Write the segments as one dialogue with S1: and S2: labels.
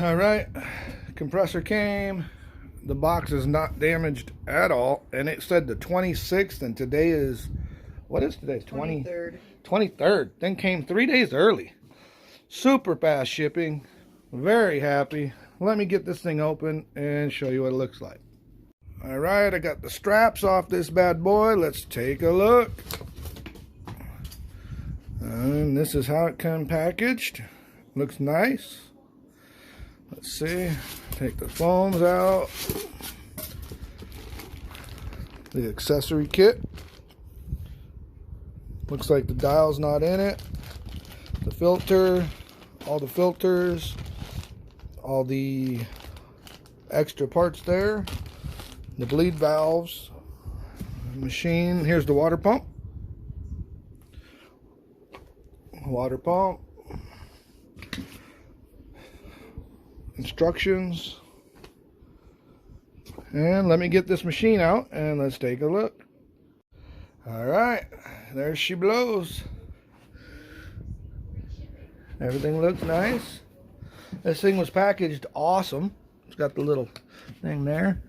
S1: All right, compressor came. The box is not damaged at all, and it said the 26th, and today is, what is today?
S2: 23rd.
S1: 23rd. Then came 3 days early. Super fast shipping. Very happy. Let me get this thing open and show you what it looks like. All right, I got the straps off this bad boy. Let's take a look. And this is how it came packaged. Looks nice. Let's see. Take the foams out. The accessory kit. Looks like the dial's not in it. The filter, all the filters, all the extra parts there. The bleed valves, machine. Here's the water pump. Water pump. Instructions. And let me get this machine out and let's take a look. All right, there she blows. Everything looks nice. This thing was packaged awesome. It's got the little thing there.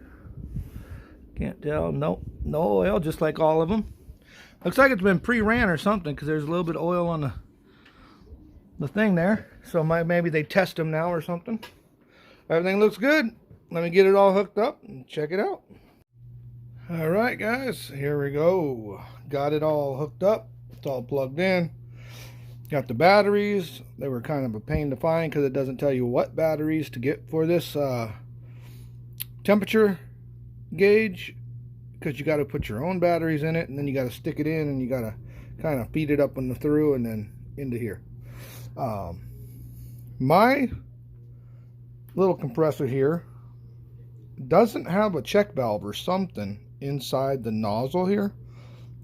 S1: Can't tell. Nope, no oil, just like all of them. Looks like it's been pre-ran or something because there's a little bit of oil on the thing there. So maybe they test them now or something. Everything looks good. Let me get it all hooked up and check it out. All right, guys, here we go. Got it all hooked up. It's all plugged in. Got the batteries. They were kind of a pain to find because it doesn't tell you what batteries to get for this temperature gauge, because you got to put your own batteries in it, and then you got to stick it in, and you got to kind of feed it up in the through and then into here. My little compressor here doesn't have a check valve or something inside the nozzle here,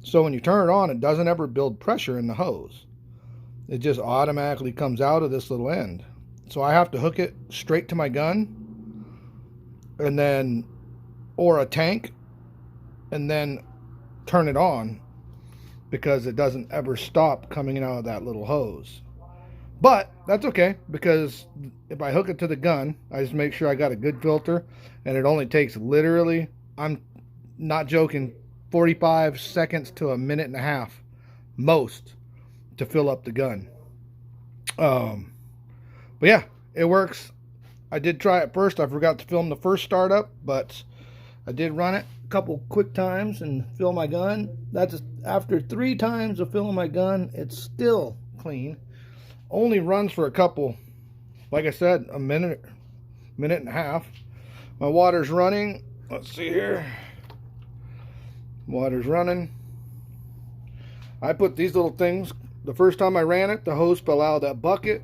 S1: so when you turn it on, it doesn't ever build pressure in the hose. It just automatically comes out of this little end. So I have to hook it straight to my gun, and then, or a tank, and then turn it on, because it doesn't ever stop coming out of that little hose. But that's okay, because if I hook it to the gun, I just make sure I got a good filter, and it only takes literally, I'm not joking, 45 seconds to a minute and a half most to fill up the gun. But yeah, it works. I did try it first. I forgot to film the first startup, but I did run it a couple quick times and fill my gun. That's after 3 times of filling my gun, it's still clean. Only runs for a couple, like I said, a minute and a half. My water's running. Let's see here. Water's running. I put these little things, the first time I ran it, the hose fell out of that bucket.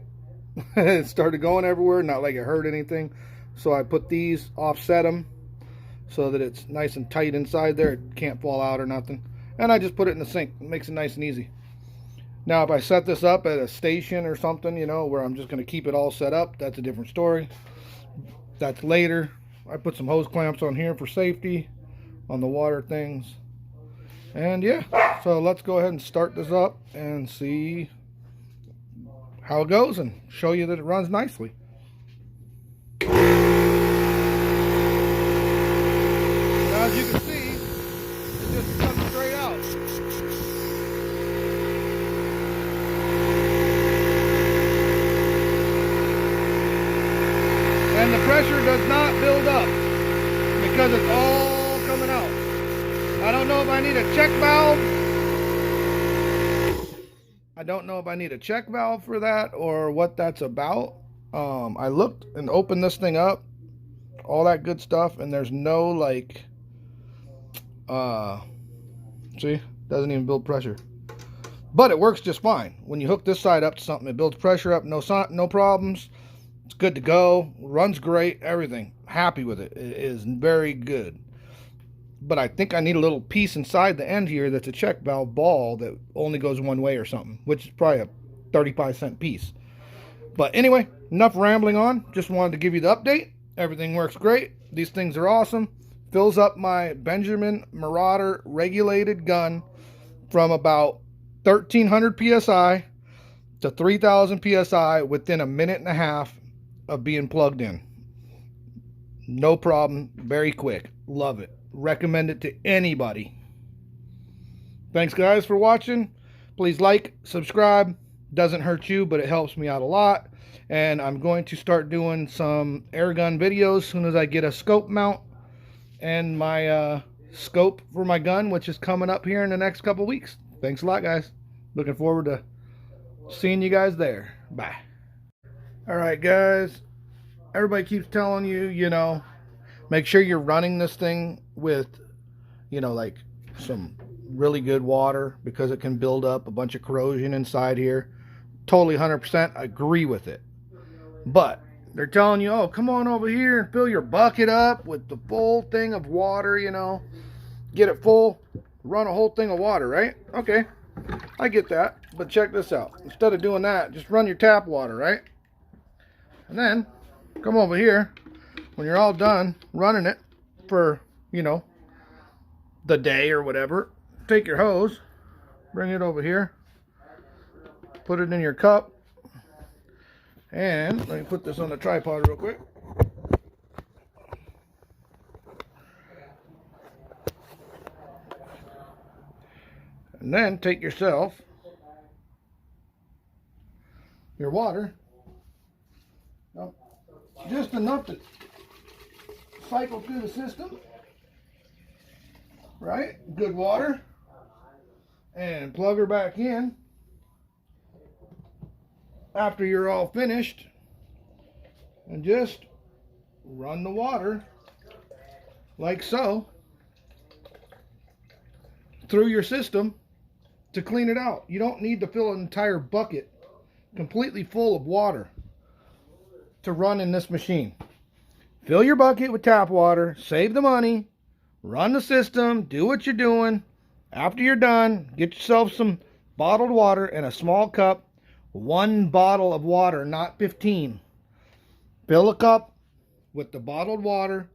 S1: It started going everywhere, not like it hurt anything. So I put these, offset them, so that it's nice and tight inside there. It can't fall out or nothing. And I just put it in the sink. It makes it nice and easy. Now, if I set this up at a station or something, you know, where I'm just going to keep it all set up, that's a different story. That's later. I put some hose clamps on here for safety on the water things. And yeah, so let's go ahead and start this up and see how it goes and show you that it runs nicely. Now, as you can see, it just comes straight out. And the pressure does not build up because it's all coming out. I don't know if I need a check valve. I don't know if I need a check valve for that or what that's about. I looked and opened this thing up, all that good stuff, and there's no like, see, doesn't even build pressure. But it works just fine. When you hook this side up to something, it builds pressure up, no problems. It's good to go, runs great, everything. Happy with it. It is very good. But I think I need a little piece inside the end here that's a check valve ball that only goes one way or something, which is probably a 35-cent piece. But anyway, enough rambling on. Just wanted to give you the update. Everything works great. These things are awesome. Fills up my Benjamin Marauder regulated gun from about 1,300 PSI to 3,000 PSI within a minute and a half. of being plugged in. No problem. Very quick. Love it. Recommend it to anybody. Thanks guys for watching. Please like, subscribe. Doesn't hurt you, but it helps me out a lot. And I'm going to start doing some air gun videos as soon as I get a scope mount and my scope for my gun, which is coming up here in the next couple weeks. Thanks a lot, guys. Looking forward to seeing you guys there. Bye. All right, guys. Everybody keeps telling you, you know, make sure you're running this thing with, you know, like some really good water, because it can build up a bunch of corrosion inside here. Totally 100% agree with it. But they're telling you, oh, come on over here and fill your bucket up with the full thing of water, you know. Get it full, run a whole thing of water, right? Okay, I get that. But check this out. Instead of doing that, just run your tap water, right? And then come over here when you're all done running it for, you know, the day or whatever. Take your hose, bring it over here, put it in your cup, and let me put this on the tripod real quick. And then take yourself your water, just enough to cycle through the system, right? Good water. And plug her back in after you're all finished, and just run the water like so through your system to clean it out. You don't need to fill an entire bucket completely full of water to run in this machine. Fill your bucket with tap water, save the money, run the system, do what you're doing. After you're done, get yourself some bottled water in a small cup. 1 bottle of water, not 15. Fill a cup with the bottled water,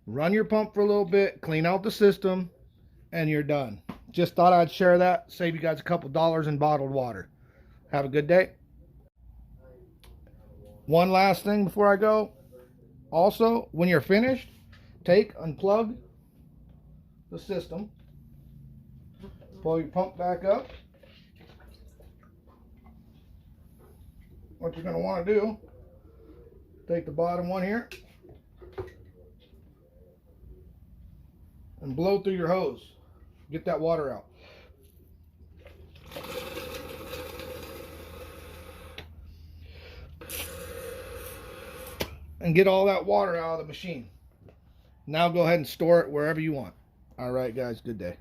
S1: run your pump for a little bit, clean out the system, and you're done. Just thought I'd share that, save you guys a couple dollars in bottled water. Have a good day. One last thing before I go. Also, when you're finished, unplug the system. Pull your pump back up. What you're going to want to do, take the bottom one here and blow through your hose. Get that water out. And get all that water out of the machine. Now go ahead and store it wherever you want. All right, guys, good day.